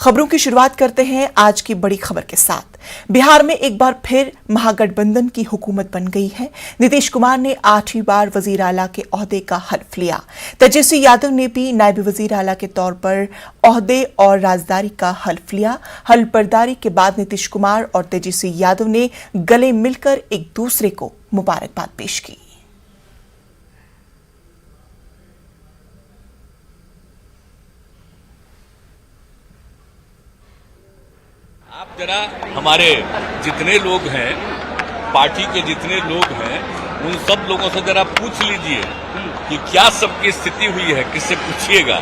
खबरों की शुरुआत करते हैं आज की बड़ी खबर के साथ। बिहार में एक बार फिर महागठबंधन की हुकूमत बन गई है। नीतीश कुमार ने 8वीं बार वजीर आला के ओहदे का हल्फ लिया। तेजस्वी यादव ने भी नायब वजीर आला के तौर पर ओहदे और राजदारी का हल्फ लिया। हल्फ बर्दारी के बाद नीतीश कुमार और तेजस्वी यादव ने गले मिलकर एक दूसरे को मुबारकबाद पेश की। आप जरा हमारे जितने लोग हैं, पार्टी के जितने लोग हैं, उन सब लोगों से जरा पूछ लीजिए कि क्या सबकी स्थिति हुई है, किससे पूछिएगा।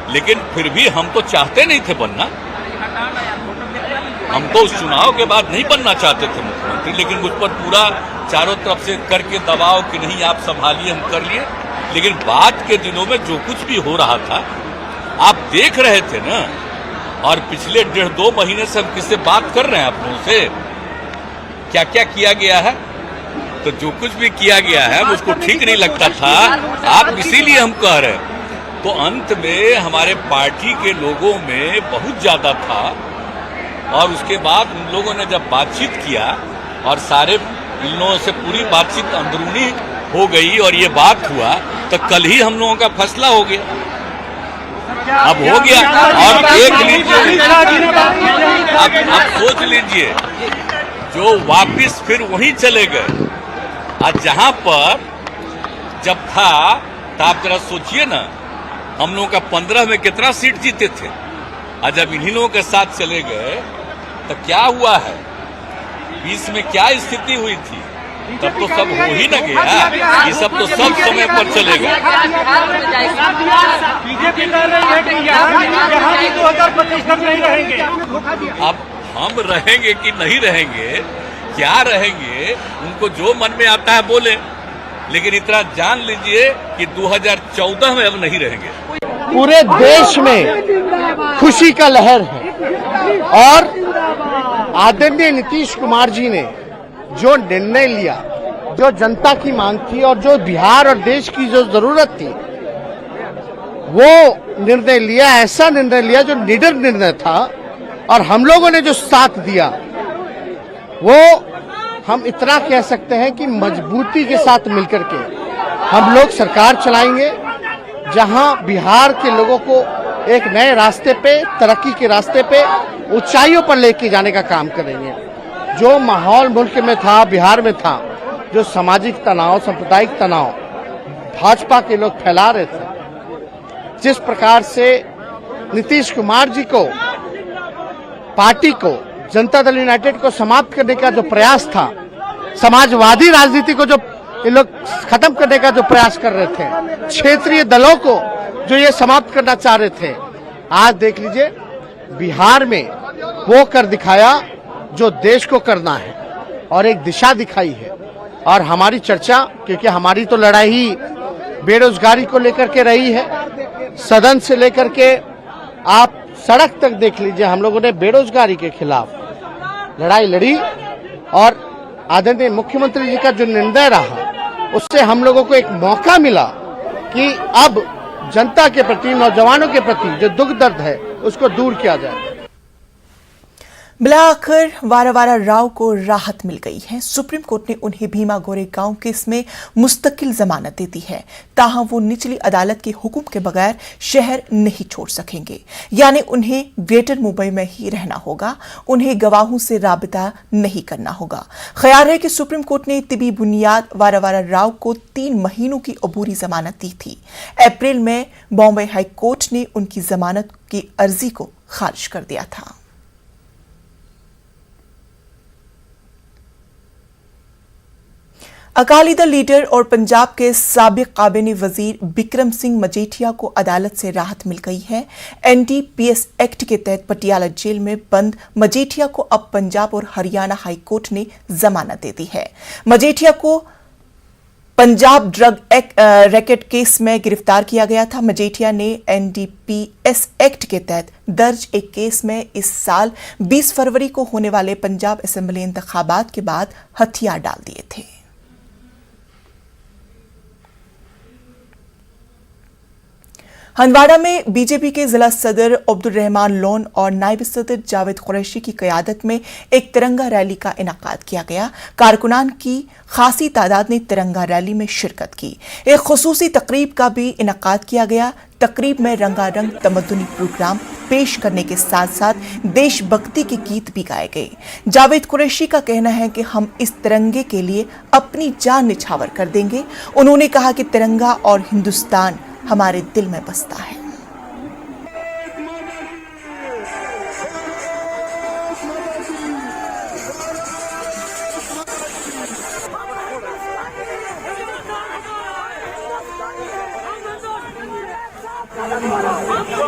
लेकिन फिर भी हम तो चाहते नहीं थे बनना, हम तो उस चुनाव के बाद नहीं बनना चाहते थे मुख्यमंत्री, लेकिन मुझ पर पूरा चारों तरफ से करके दबाव कि नहीं आप संभालिए, हम कर लिए। लेकिन बाद के दिनों में जो कुछ भी हो रहा था आप देख रहे थे ना, और पिछले 1.5-2 महीने से हम किससे बात कर रहे हैं आप लोगों से, क्या क्या किया गया है। तो जो कुछ भी किया गया है मुझको ठीक नहीं लगता था, आप इसीलिए हम कह रहे हैं। तो अंत में हमारे पार्टी के लोगों में बहुत ज्यादा था, और उसके बाद उन लोगों ने जब बातचीत किया और सारे इन लोगों से पूरी बातचीत अंदरूनी हो गई और ये बात हुआ, तो कल ही हम लोगों का फैसला हो गया। अब हो गया, और देख लीजिए, अब सोच लीजिए, जो वापिस फिर वहीं चले गए। आज जहां पर जब था, तो आप जरा सोचिए ना, हम लोगों का 15 में कितना सीट जीते थे, और जब इन्हीं लोगों के साथ चले गए तो क्या हुआ है, 20 में क्या स्थिति हुई थी, तब तो सब हो ही न गया। ये सब तो सब समय पर चलेगा। बीजेपी कह रही है कि यहाँ भी 2025 तक नहीं रहेंगे। अब हम रहेंगे कि नहीं रहेंगे, क्या रहेंगे, उनको जो मन में आता है बोले, लेकिन इतना जान लीजिए कि 2014 में अब नहीं रहेंगे। पूरे देश में खुशी का लहर है, और आदरणीय नीतीश कुमार जी ने जो निर्णय लिया, जो जनता की मांग थी और जो बिहार और देश की जो जरूरत थी, वो निर्णय लिया, ऐसा निर्णय लिया जो निडर निर्णय था। और हम लोगों ने जो साथ दिया, वो हम इतना कह सकते हैं कि मजबूती के साथ मिलकर के हम लोग सरकार चलाएंगे, जहां बिहार के लोगों को एक नए रास्ते पे, तरक्की के रास्ते पे, ऊंचाइयों पर लेके जाने का काम करेंगे। जो माहौल मुल्क में था, बिहार में था, जो सामाजिक तनाव, सांप्रदायिक तनाव भाजपा के लोग फैला रहे थे, जिस प्रकार से नीतीश कुमार जी को, पार्टी को, जनता दल यूनाइटेड को समाप्त करने का जो प्रयास था, समाजवादी राजनीति को जो ये लोग खत्म करने का जो प्रयास कर रहे थे, क्षेत्रीय दलों को जो ये समाप्त करना चाह रहे थे, आज देख लीजिए बिहार में वो कर दिखाया जो देश को करना है, और एक दिशा दिखाई है। और हमारी चर्चा, क्योंकि हमारी तो लड़ाई बेरोजगारी को लेकर के रही है, सदन से लेकर के आप सड़क तक देख लीजिए, हम लोगों ने बेरोजगारी के खिलाफ लड़ाई लड़ी, और आदरणीय मुख्यमंत्री जी का जो निर्णय रहा, उससे हम लोगों को एक मौका मिला कि अब जनता के प्रति, नौजवानों के प्रति जो दुख दर्द है उसको दूर किया जाए। मिलाकर वारावारा राव को राहत मिल गई है। सुप्रीम कोर्ट ने उन्हें भीमा गोरेगांव केस में मुस्तकिल जमानत दे दी है, ताहम वो निचली अदालत के हुक्म के बगैर शहर नहीं छोड़ सकेंगे, यानी उन्हें ग्रेटर मुंबई में ही रहना होगा, उन्हें गवाहों से राबिता नहीं करना होगा। ख्याल है कि सुप्रीम कोर्ट ने तिबी बुनियाद वारावारा राव को 3 महीनों की अबूरी जमानत दी थी। अप्रैल में बॉम्बे हाई कोर्ट ने उनकी जमानत की अर्जी को खारिज कर दिया था। अकाली दल लीडर और पंजाब के साबिक काबीना वजीर बिक्रम सिंह मजीठिया को अदालत से राहत मिल गई है। एनडीपीएस एक्ट के तहत पटियाला जेल में बंद मजीठिया को अब पंजाब और हरियाणा हाई कोर्ट ने जमानत दे दी है। मजीठिया को पंजाब ड्रग रैकेट केस में गिरफ्तार किया गया था। मजीठिया ने एनडीपीएस एक्ट के तहत दर्ज एक केस में इस साल 20 फरवरी को होने वाले पंजाब असेंबली इंतखाबात के बाद हथियार डाल दिए थे। हंदवाड़ा में बीजेपी के जिला सदर अब्दुल रहमान लोन और नायब सदर जावेद कुरैशी की क़यादत में एक तिरंगा रैली का इनेकाद किया गया। कारकुनान की खासी तादाद ने तिरंगा रैली में शिरकत की। एक खुसूसी तकरीब का भी इनेकाद किया गया। तकरीब में रंगारंग तमद्दुनी प्रोग्राम पेश करने के साथ साथ देशभक्ति के गीत भी गाए गए। जावेद कुरैशी का कहना है कि हम इस तिरंगे के लिए अपनी जान निछावर कर देंगे। उन्होंने कहा कि तिरंगा और हिंदुस्तान हमारे दिल में बसता है।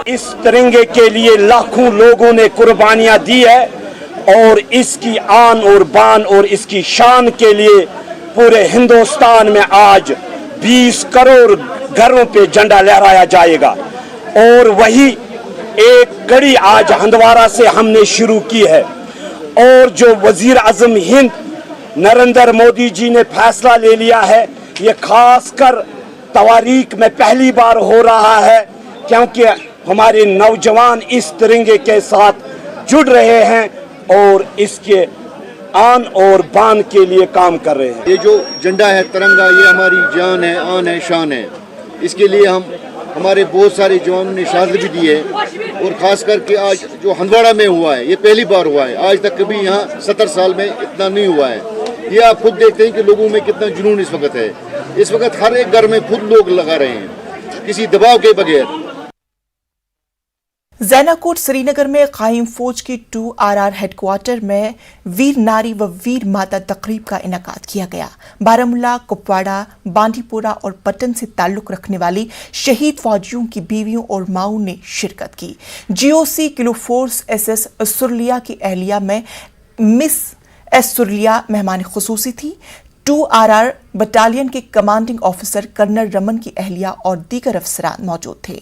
इस तिरंगे के लिए लाखों लोगों ने कुर्बानियां दी है और इसकी आन और बान और इसकी शान के लिए पूरे हिंदुस्तान में आज 20 करोड़ घरों पे झंडा लहराया जाएगा। और वही एक कड़ी आज हंदवाड़ा से हमने शुरू की है। और जो वजीर आजम हिंद नरेंद्र मोदी जी ने फैसला ले लिया है, ये खासकर तवारीख में पहली बार हो रहा है, क्योंकि हमारे नौजवान इस तिरंगे के साथ जुड़ रहे हैं और इसके आन और बान के लिए काम कर रहे हैं। ये जो झंडा है तिरंगा, ये हमारी जान है, आन है, शान है। इसके लिए हमारे बहुत सारे जवानों ने शहादत भी दी है। और ख़ास करके आज जो हंदवाड़ा में हुआ है, ये पहली बार हुआ है। आज तक कभी यहाँ 70 साल में इतना नहीं हुआ है। ये आप खुद देखते हैं कि लोगों में कितना जुनून इस वक्त है। इस वक्त हर एक घर में खुद लोग लगा रहे हैं, किसी दबाव के बगैर। जैनाकोट श्रीनगर में कायम फौज के 2RR हेडक्वार्टर में वीर नारी व वीर माता तकरीब का इनेकाद किया गया। बारामूला, कुपवाड़ा, बांडीपोरा और पटन से ताल्लुक रखने वाली शहीद फौजियों की बीवियों और माओं ने शिरकत की। GOC किलो फोर्स SS सुरलिया की अहलिया में मिस S सुरलिया मेहमान खुसूसी थी। 2RR बटालियन के कमांडिंग ऑफिसर कर्नल रमन की अहलिया और दीगर अफसरान मौजूद थे।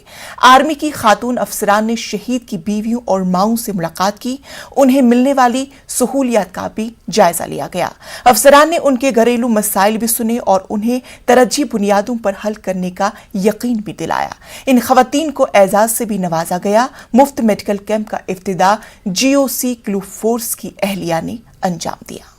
आर्मी की खातून अफसरान ने शहीद की बीवियों और माओं से मुलाकात की। उन्हें मिलने वाली सहूलियात का भी जायजा लिया गया। अफसरान ने उनके घरेलू मसाइल भी सुने और उन्हें तरजीह बुनियादों पर हल करने का यकीन भी दिलाया। इन खवातीन को एजाज से भी नवाजा गया। मुफ्त मेडिकल कैंप का इफ्तिदा GOC किलो फोर्स की अहलिया ने अंजाम दिया।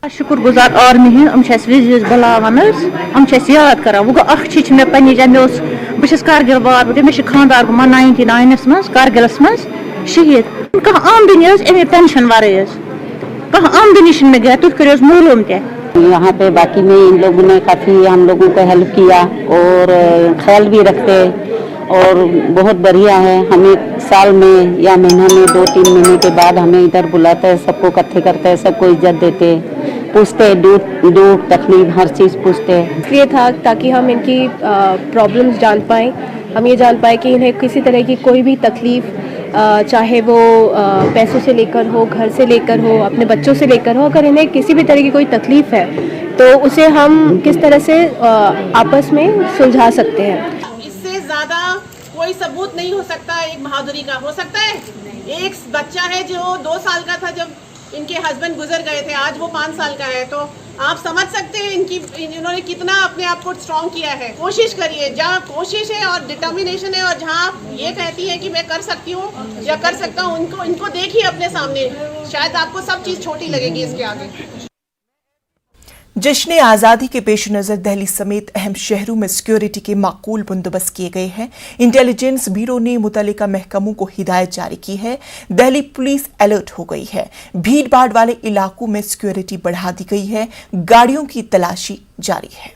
शुक्रगुजार आर्मी हंद विज बुलावान याद कर वो गो मे पे जान बहुत कारगिल वार मे खानदार गुमा 99 मज कारगिलस मज शहीद। कह आमदनी अमे पेंशन वर कह आमदनी मे गया तुम करो मालूम ते। यहाँ पे बाकी में इन लोगों ने काफ़ी हम लोगों को हेल्प किया और ख्याल भी रखते और बहुत बढ़िया है। हमें साल में या महीना में 2-3 महीने के बाद हमें इधर बुलाते हैं, सबको इकट्ठे करते हैं, सबको इज्जत देते, पूछते हैं दुख तकलीफ हर चीज़ पूछते हैं। इसलिए था ताकि हम इनकी प्रॉब्लम्स जान पाएँ, हम ये जान पाए कि इन्हें किसी तरह की कोई भी तकलीफ़ चाहे वो पैसों से लेकर हो, घर से लेकर हो, अपने बच्चों से लेकर हो, अगर इन्हें किसी भी तरह की कोई तकलीफ़ है तो उसे हम किस तरह से आपस में सुलझा सकते हैं। इससे ज़्यादा कोई सबूत नहीं हो सकता एक बहादुरी का। हो सकता है एक बच्चा है जो 2 साल का था जब इनके हस्बैंड गुजर गए थे, आज वो 5 साल का है, तो आप समझ सकते हैं इन्होंने कितना अपने आप को स्ट्रॉन्ग किया है। कोशिश करिए, जहाँ कोशिश है और डिटर्मिनेशन है और जहाँ आप ये कहती है कि मैं कर सकती हूँ या कर सकता हूँ, इनको देखिए अपने सामने, शायद आपको सब चीज़ छोटी लगेगी इसके आगे। जश्न आज़ादी के पेश नज़र दिल्ली समेत अहम शहरों में सिक्योरिटी के माकूल बंदोबस्त किए गए हैं। इंटेलिजेंस ब्यूरो ने मुतल्लिका महकमों को हिदायत जारी की है। दिल्ली पुलिस अलर्ट हो गई है। भीड़ भाड़ वाले इलाकों में सिक्योरिटी बढ़ा दी गई है। गाड़ियों की तलाशी जारी है।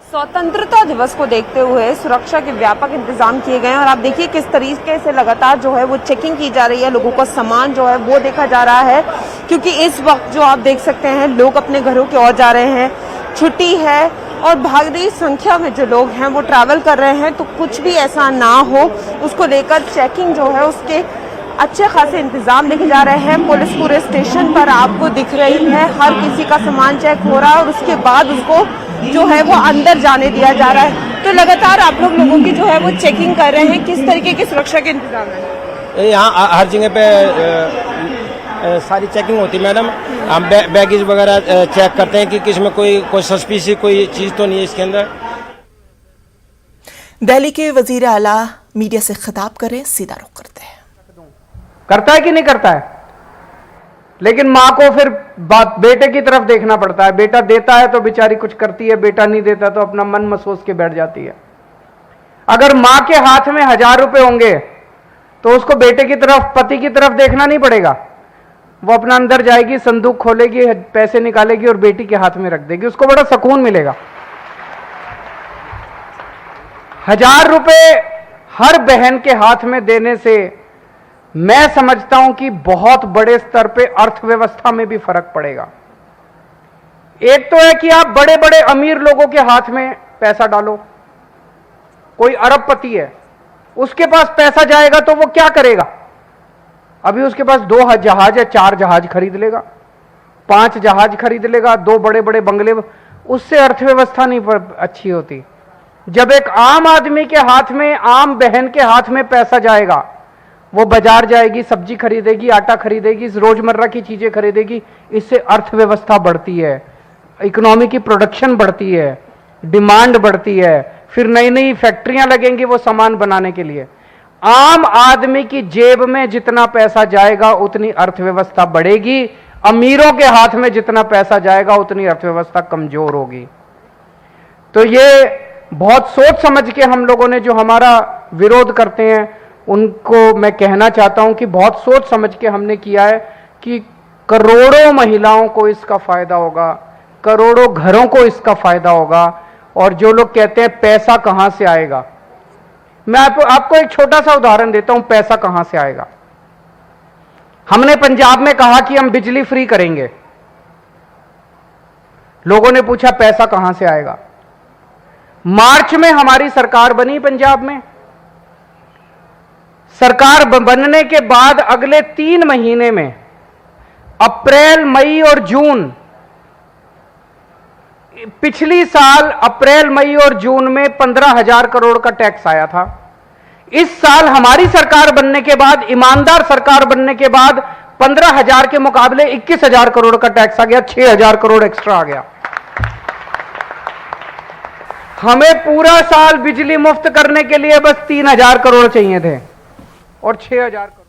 स्वतंत्रता दिवस को देखते हुए सुरक्षा के व्यापक इंतजाम किए गए हैं और आप देखिए किस तरीके से लगातार जो है वो चेकिंग की जा रही है, लोगों का सामान जो है वो देखा जा रहा है, क्योंकि इस वक्त जो आप देख सकते हैं लोग अपने घरों की ओर जा रहे हैं, छुट्टी है और भारी संख्या में जो लोग हैं वो ट्रैवल कर रहे हैं, तो कुछ भी ऐसा ना हो उसको लेकर चेकिंग जो है उसके अच्छे खासे इंतजाम लेके जा रहे हैं। पुलिस पूरे स्टेशन पर आपको दिख रही है, हर किसी का सामान चेक हो रहा है और उसके बाद उसको जो है वो अंदर जाने दिया जा रहा है। तो लगातार आप लोगों की जो है वो चेकिंग कर रहे हैं। किस तरीके की सुरक्षा के इंतजाम है? यहाँ हर जगह पे सारी चेकिंग होती है मैडम। हम बैगेज वगैरह चेक करते हैं कि किसमें कोई सस्पिशियस कोई चीज़ तो नहीं है इसके अंदर। दिल्ली के वजीर आला मीडिया से खिताब करें, सीधा रुख करते हैं। करता है कि नहीं करता है, लेकिन माँ को फिर बात बेटे की तरफ देखना पड़ता है। बेटा देता है तो बेचारी कुछ करती है, बेटा नहीं देता तो अपना मन महसूस के बैठ जाती है। अगर माँ के हाथ में 1000 रुपए होंगे तो उसको बेटे की तरफ, पति की तरफ देखना नहीं पड़ेगा। वो अपना अंदर जाएगी, संदूक खोलेगी, पैसे निकालेगी और बेटी के हाथ में रख देगी, उसको बड़ा सुकून मिलेगा। 1000 रुपए हर बहन के हाथ में देने से मैं समझता हूं कि बहुत बड़े स्तर पे अर्थव्यवस्था में भी फर्क पड़ेगा। एक तो है कि आप बड़े बड़े अमीर लोगों के हाथ में पैसा डालो, कोई अरबपति है, उसके पास पैसा जाएगा तो वो क्या करेगा? अभी उसके पास 2 जहाज है, 4 जहाज खरीद लेगा, 5 जहाज खरीद लेगा, 2 बड़े बड़े बंगले, उससे अर्थव्यवस्था नहीं अच्छी होती। जब एक आम आदमी के हाथ में, आम बहन के हाथ में पैसा जाएगा, वो बाजार जाएगी, सब्जी खरीदेगी, आटा खरीदेगी, रोजमर्रा की चीजें खरीदेगी, इससे अर्थव्यवस्था बढ़ती है, इकोनॉमी की प्रोडक्शन बढ़ती है, डिमांड बढ़ती है, फिर नई नई फैक्ट्रियां लगेंगी वो सामान बनाने के लिए। आम आदमी की जेब में जितना पैसा जाएगा उतनी अर्थव्यवस्था बढ़ेगी, अमीरों के हाथ में जितना पैसा जाएगा उतनी अर्थव्यवस्था कमजोर होगी। तो ये बहुत सोच समझ के हम लोगों ने, जो हमारा विरोध करते हैं उनको मैं कहना चाहता हूं कि बहुत सोच समझ के हमने किया है कि करोड़ों महिलाओं को इसका फायदा होगा, करोड़ों घरों को इसका फायदा होगा। और जो लोग कहते हैं पैसा कहां से आएगा, मैं आपको एक छोटा सा उदाहरण देता हूं, पैसा कहां से आएगा। हमने पंजाब में कहा कि हम बिजली फ्री करेंगे, लोगों ने पूछा पैसा कहां से आएगा। मार्च में हमारी सरकार बनी पंजाब में, सरकार बनने के बाद अगले 3 महीने में, अप्रैल, मई और जून, पिछली साल अप्रैल, मई और जून में 15,000 करोड़ का टैक्स आया था। इस साल हमारी सरकार बनने के बाद, ईमानदार सरकार बनने के बाद 15,000 के मुकाबले 21,000 करोड़ का टैक्स आ गया, 6,000 करोड़ एक्स्ट्रा आ गया। हमें पूरा साल बिजली मुफ्त करने के लिए बस 3,000 करोड़ चाहिए थे और 6,000 करोड़।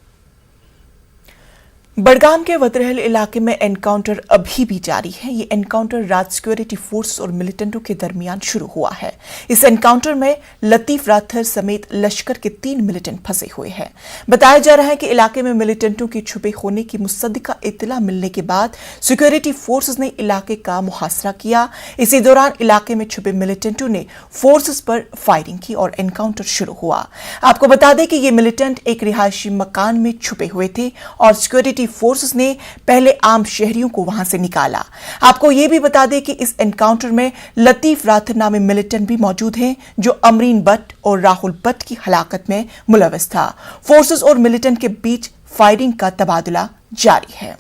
बडगाम के वतरहल इलाके में एनकाउंटर अभी भी जारी है। ये एनकाउंटर राज्य सिक्योरिटी फोर्स और मिलिटेंटों के दरमियान शुरू हुआ है। इस एनकाउंटर में लतीफ राथर समेत लश्कर के 3 मिलिटेंट फंसे हुए हैं। बताया जा रहा है कि इलाके में मिलिटेंटों के छुपे होने की मुसद्दिका इत्तला मिलने के बाद सिक्योरिटी फोर्सेस ने इलाके का मुहासरा किया। इसी दौरान इलाके में छुपे मिलिटेंटों ने फोर्सेस पर फायरिंग की और एनकाउंटर शुरू हुआ। आपको बता दें कि ये मिलिटेंट एक रिहायशी मकान में छुपे हुए थे और सिक्योरिटी फोर्सेस ने पहले आम शहरियों को वहां से निकाला। आपको यह भी बता दें कि इस एनकाउंटर में लतीफ राथर नामी मिलिटेंट भी मौजूद हैं, जो अमरीन भट्ट और राहुल भट्ट की हलाकत में मुलविस था। फोर्सेस और मिलिटेंट के बीच फायरिंग का तबादला जारी है।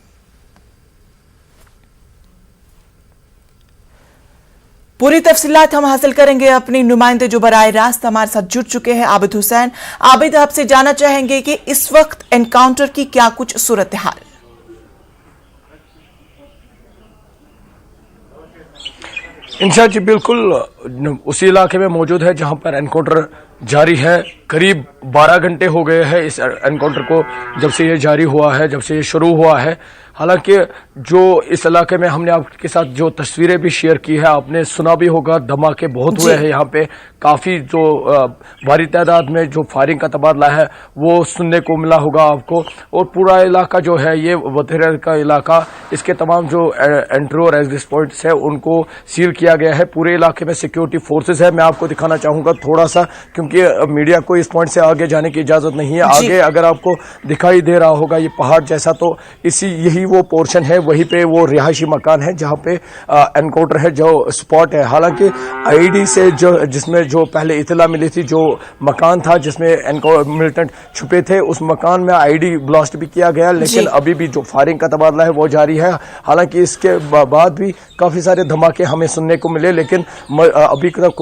पूरी तफसीलात हम हासिल करेंगे अपने नुमाइंदे जो बराए रास्त हमारे साथ जुड़ चुके हैं, आबिद हुसैन। आबिद, आपसे जानना चाहेंगे कि इस वक्त एनकाउंटर की क्या कुछ सूरत हाल? इंशा जी बिल्कुल उसी इलाके में मौजूद है जहां पर एनकाउंटर जारी है। करीब 12 घंटे हो गए हैं इस एनकाउंटर को जब से ये जारी हुआ है, जब से ये शुरू हुआ है। हालांकि जो इस इलाके में हमने आपके साथ जो तस्वीरें भी शेयर की है, आपने सुना भी होगा, धमाके बहुत हुए हैं यहाँ पे। काफ़ी जो भारी तादाद में जो फायरिंग का तबादला है वो सुनने को मिला होगा आपको। और पूरा इलाका जो है ये वतरहल का इलाका, इसके तमाम जो एंट्री और एग्जिट पॉइंट्स है उनको सील किया गया है। पूरे इलाके में सिक्योरिटी फोर्सेज है। मैं आपको दिखाना चाहूँगा थोड़ा सा, क्योंकि मीडिया को इस पॉइंट से आगे जाने की इजाज़त नहीं है। आगे अगर आपको दिखाई दे रहा होगा ये पहाड़ जैसा, तो यही यही वो पोर्शन है, वहीं पे वो रिहायशी मकान है जहाँ पे एनकाउंटर है, जो स्पॉट है। हालांकि आईडी से जिसमें जो पहले इतला मिली थी, जो मकान था जिसमें मिलिटेंट छुपे थे, उस मकान में आईडी ब्लास्ट भी किया गया, लेकिन अभी भी जो फायरिंग का तबादला है वो जारी है। हालांकि इसके बाद भी काफी सारे धमाके हमें सुनने को मिले, लेकिन अभी तक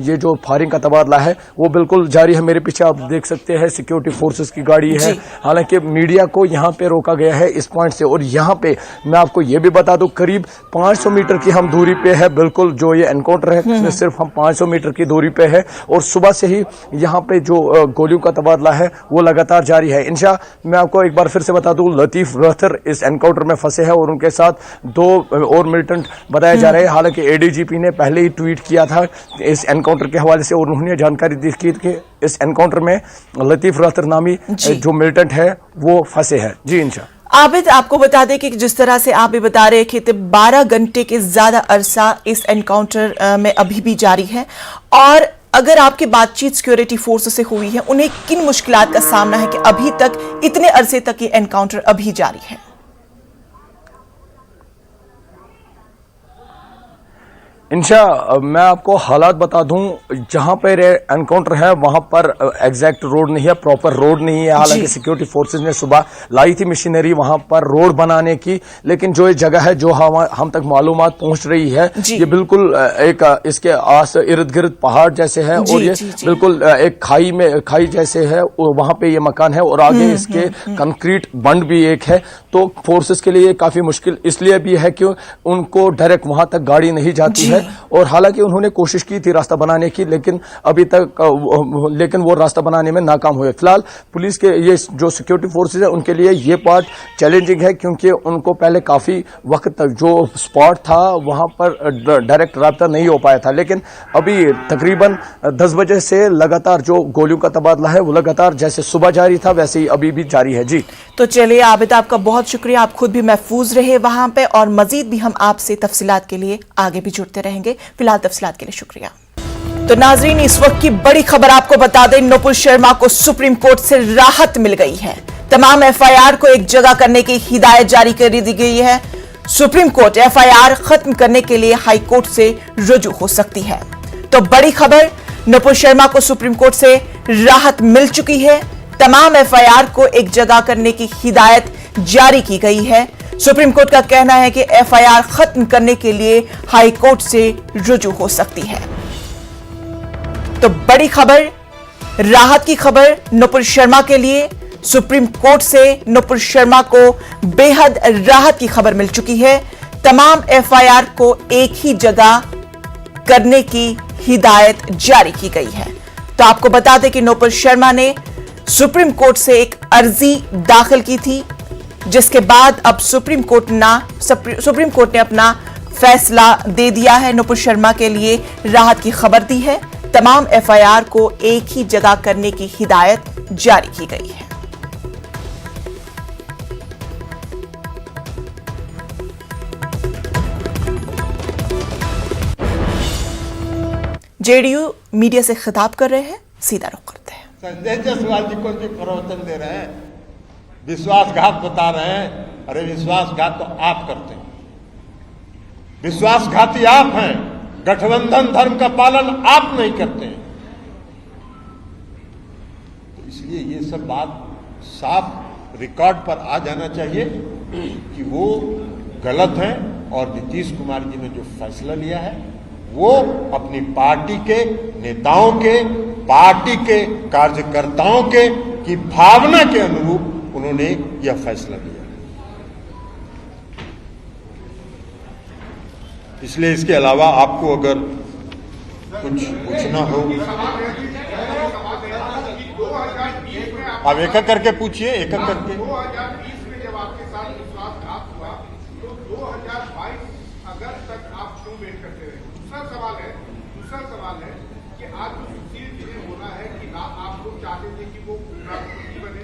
ये जो फायरिंग का तबादला है वो बिल्कुल जारी है। मेरे पीछे आप देख सकते हैं सिक्योरिटी फोर्सेस की गाड़ी है। हालांकि मीडिया को यहाँ पे रोका गया है इस पॉइंट से। और यहाँ पे मैं आपको ये भी बता दूं, करीब 500 मीटर की हम दूरी पे है, बिल्कुल जो ये एनकाउंटर है उसमें सिर्फ हम 500 मीटर की दूरी पे है। और सुबह से ही यहाँ पे जो गोलियों का तबादला है वो लगातार जारी है। इंशा, मैं आपको एक बार फिर से बता दूं, लतीफ रहतर इस एनकाउंटर में फंसे हैं और उनके साथ 2 और मिलिटेंट बताए जा रहे हैं। हालांकि एडीजीपी ने पहले ही ट्वीट किया था इस एनकाउंटर के हवाले से, और उन्होंने जानकारी दी थी कि इस एनकाउंटर में लतीफ रहतर नामी जो मिलिटेंट है वो फंसे हैं। जी इंशा। आबिद, आपको बता दें कि जिस तरह से आप भी बता रहे थे, 12 घंटे के ज्यादा अरसा इस एनकाउंटर में अभी भी जारी है। और अगर आपकी बातचीत सिक्योरिटी फोर्स से हुई है, उन्हें किन मुश्किलात का सामना है कि अभी तक इतने अरसे तक ये एनकाउंटर अभी जारी है? इंशा, मैं आपको हालात बता दूं, जहां पर एनकाउंटर है वहां पर एग्जैक्ट रोड नहीं है, प्रॉपर रोड नहीं है। हालांकि सिक्योरिटी फोर्सेस ने सुबह लाई थी मशीनरी वहां पर रोड बनाने की, लेकिन जो ये जगह है जो हम तक मालूमात पहुंच रही है, ये बिल्कुल एक इसके आस इर्द गिर्द पहाड़ जैसे है और ये बिल्कुल एक खाई जैसे है, वहां पे ये मकान है और आगे इसके कंक्रीट बंड भी एक है। तो फोर्सेस के लिए काफी मुश्किल इसलिए भी है कि उनको डायरेक्ट वहां तक गाड़ी नहीं जाती है। और हालांकि उन्होंने कोशिश की थी रास्ता बनाने की, लेकिन अभी तक वो रास्ता बनाने में नाकाम हुए। फिलहाल पुलिस के ये जो सिक्योरिटी फोर्सेज है उनके लिए ये पार्ट चैलेंजिंग है, क्योंकि उनको पहले काफी वक्त तक जो स्पॉट था वहां पर डायरेक्ट रास्ता नहीं हो पाया था। लेकिन अभी तकरीबन 10 बजे से लगातार जो गोलियों का तबादला है वो लगातार जैसे सुबह जारी था वैसे ही अभी भी जारी है। जी तो चलिए आबिद, आपका बहुत शुक्रिया। आप खुद भी महफूज रहे वहां पे, और मजीद भी हम आपसे तफसीलात के लिए आगे भी जुड़ते रहेंगे। फिलहाल तफसीलात के लिए शुक्रिया। तो नाजरीन, इस वक्त की बड़ी खबर आपको बता दें, नुपुर शर्मा को सुप्रीम कोर्ट से राहत मिल गई है। तमाम एफआईआर को एक जगह करने की हिदायत जारी कर दी गई है। सुप्रीम कोर्ट एफआईआर खत्म करने के लिए हाई कोर्ट से रुजू हो सकती है। तो बड़ी खबर, नुपुर शर्मा को सुप्रीम कोर्ट से राहत मिल चुकी है। तमाम एफआईआर को एक जगह करने की हिदायत जारी की गई है। सुप्रीम कोर्ट का कहना है कि एफआईआर खत्म करने के लिए हाई कोर्ट से रुजू हो सकती है। तो बड़ी खबर, राहत की खबर नुपुर शर्मा के लिए। सुप्रीम कोर्ट से नुपुर शर्मा को बेहद राहत की खबर मिल चुकी है। तमाम एफआईआर को एक ही जगह करने की हिदायत जारी की गई है। तो आपको बता दें कि नुपुर शर्मा ने सुप्रीम कोर्ट से एक अर्जी दाखिल की थी, जिसके बाद अब सुप्रीम कोर्ट ने अपना फैसला दे दिया है। नुपुर शर्मा के लिए राहत की खबर दी है। तमाम एफआईआर को एक ही जगह करने की हिदायत जारी की गई है। जेडीयू मीडिया से खिताब कर रहे हैं, सीधा रुख करते हैं। संजय जायसवाल जी को प्रवचन दे रहे हैं, विश्वासघात बता रहे हैं। अरे विश्वासघात तो आप करते हैं, विश्वासघाती आप हैं। गठबंधन धर्म का पालन आप नहीं करते हैं। तो इसलिए ये सब बात साफ रिकॉर्ड पर आ जाना चाहिए कि वो गलत है। और नीतीश कुमार जी ने जो फैसला लिया है वो अपनी पार्टी के नेताओं के, पार्टी के कार्यकर्ताओं के की भावना के अनुरूप उन्होंने यह फैसला लिया। इसलिए इसके अलावा आपको अगर कुछ पूछना हो, आप एक एक करके पूछिए, एक एक करके। 2020 में जब आपके साथ विश्वासघात हुआ तो 2022 अगस्त तक आप क्यों वेट करते रहे? दूसरा सवाल है कि आज जो सुशील जिन्हें होना है कि आप लोग चाहते थे कि वो राष्ट्रपति बने।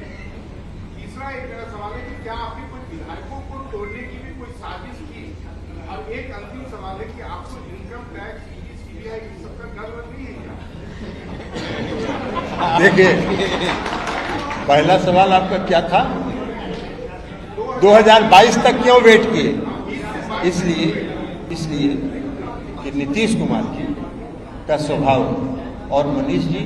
तीसरा एक मेरा सवाल है कि क्या आपने कुछ विधायकों को तोड़ने की भी कोई साजिश की? और एक अंतिम सवाल है कि आपको इनकम टैक्स, सीबीआई इन सब का गर्व नहीं है क्या? देखिए, पहला सवाल आपका क्या था? 2022 तक क्यों वेट किए? इसलिए कि नीतीश कुमार जी का स्वभाव, और मनीष जी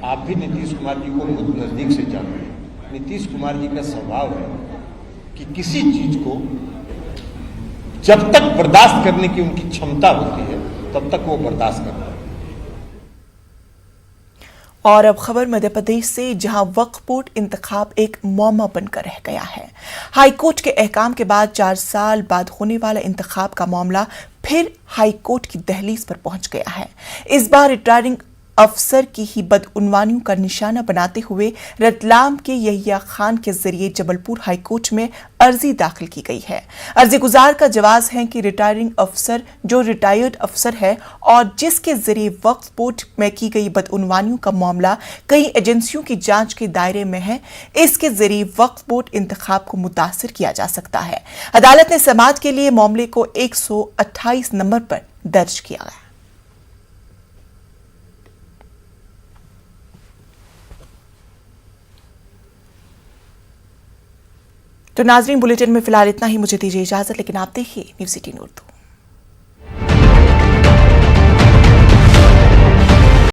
आप भी नीतीश कुमार जी को बहुत नजदीक से जानते हैं, नीतीश कुमार जी का स्वभाव है कि किसी चीज को जब तक बर्दाश्त करने की उनकी क्षमता होती है तब तक वो बर्दाश्त करते हैं। और अब खबर मध्य प्रदेश से, जहां वक्फ बोर्ड इंतखाब एक मौमा बनकर रह गया है। हाईकोर्ट के अहकाम के बाद 4 साल बाद होने वाला इंतखाब का मामला फिर हाईकोर्ट की दहलीज पर पहुंच गया है। इस बार रिटायरिंग अफसर की ही बदउनवानियों का निशाना बनाते हुए रतलाम के यहिया खान के जरिए जबलपुर हाईकोर्ट में अर्जी दाखिल की गई है। अर्जी गुजार का जवाब है कि रिटायरिंग अफसर जो रिटायर्ड अफसर है और जिसके जरिए वक्फ बोर्ड में की गई बदउनवानियों का मामला कई एजेंसियों की जांच के दायरे में है, इसके जरिए वक्फ बोर्ड इंतखाब को मुतासिर किया जा सकता है। अदालत ने समाअत के लिए मामले को 128 नंबर पर दर्ज किया है। तो नाजरीन, बुलेटिन में फिलहाल इतना ही। मुझे दीजिए इजाजत, लेकिन आप देखिए न्यूज़ 18 उर्दू।